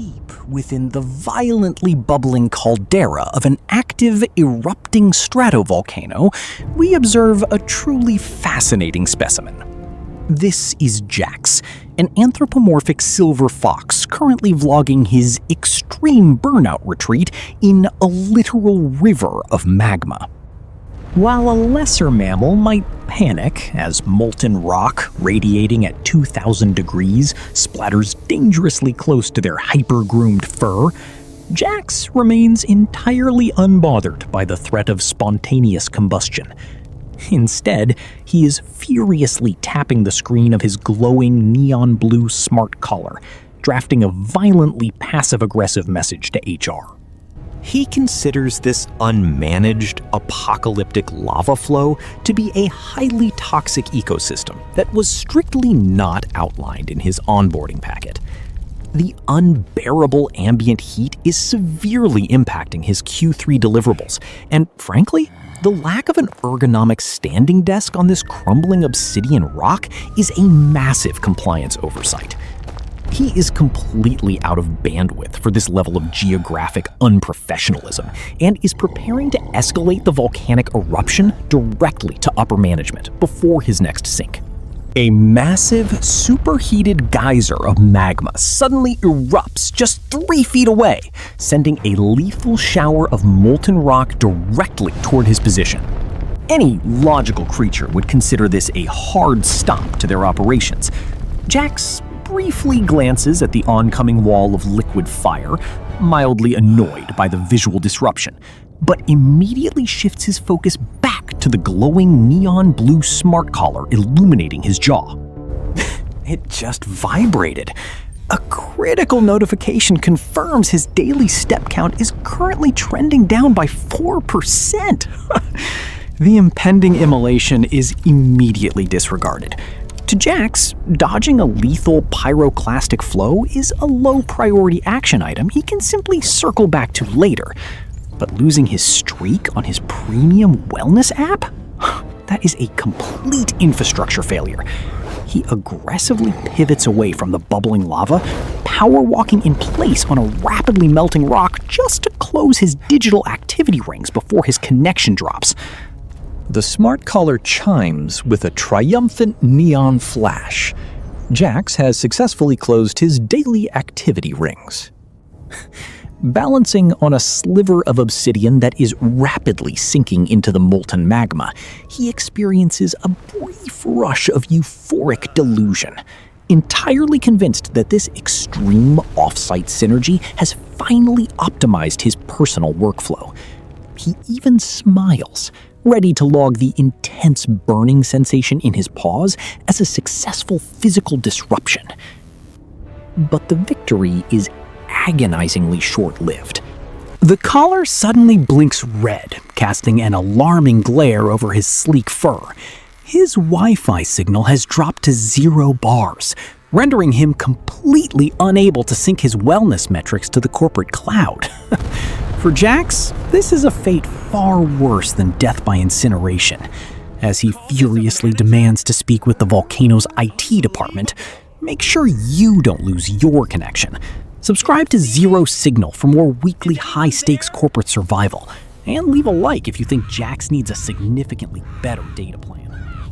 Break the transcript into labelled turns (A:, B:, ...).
A: deep within the violently bubbling caldera of an active, erupting stratovolcano, we observe a truly fascinating specimen. This is Jax, an anthropomorphic silver fox currently vlogging his extreme burnout retreat in a literal river of magma. While a lesser mammal might panic as molten rock radiating at 2,000 degrees splatters dangerously close to their hyper-groomed fur, Jax remains entirely unbothered by the threat of spontaneous combustion. Instead, he is furiously tapping the screen of his glowing neon blue smart collar, drafting a violently passive-aggressive message to HR. He considers this unmanaged, apocalyptic lava flow to be a highly toxic ecosystem that was strictly not outlined in his onboarding packet. The unbearable ambient heat is severely impacting his Q3 deliverables, and frankly, the lack of an ergonomic standing desk on this crumbling obsidian rock is a massive compliance oversight. He is completely out of bandwidth for this level of geographic unprofessionalism and is preparing to escalate the volcanic eruption directly to upper management before his next sink. A massive, superheated geyser of magma suddenly erupts just 3 feet away, sending a lethal shower of molten rock directly toward his position. Any logical creature would consider this a hard stop to their operations. Jax briefly glances at the oncoming wall of liquid fire, mildly annoyed by the visual disruption, but immediately shifts his focus back to the glowing neon blue smart collar illuminating his jaw. It just vibrated. A critical notification confirms his daily step count is currently trending down by 4%. The impending immolation is immediately disregarded. To Jax, dodging a lethal pyroclastic flow is a low-priority action item he can simply circle back to later. But losing his streak on his premium wellness app? That is a complete infrastructure failure. He aggressively pivots away from the bubbling lava, power walking in place on a rapidly melting rock just to close his digital activity rings before his connection drops. The smart collar chimes with a triumphant neon flash. Jax has successfully closed his daily activity rings. Balancing on a sliver of obsidian that is rapidly sinking into the molten magma, he experiences a brief rush of euphoric delusion, entirely convinced that this extreme off-site synergy has finally optimized his personal workflow. He even smiles, ready to log the intense burning sensation in his paws as a successful physical disruption. But the victory is agonizingly short-lived. The collar suddenly blinks red, casting an alarming glare over his sleek fur. His Wi-Fi signal has dropped to 0 bars, rendering him completely unable to sync his wellness metrics to the corporate cloud. For Jax, this is a fate far worse than death by incineration. As he furiously demands to speak with the volcano's IT department, make sure you don't lose your connection. Subscribe to Zero Signal for more weekly high-stakes corporate survival, and leave a like if you think Jax needs a significantly better data plan.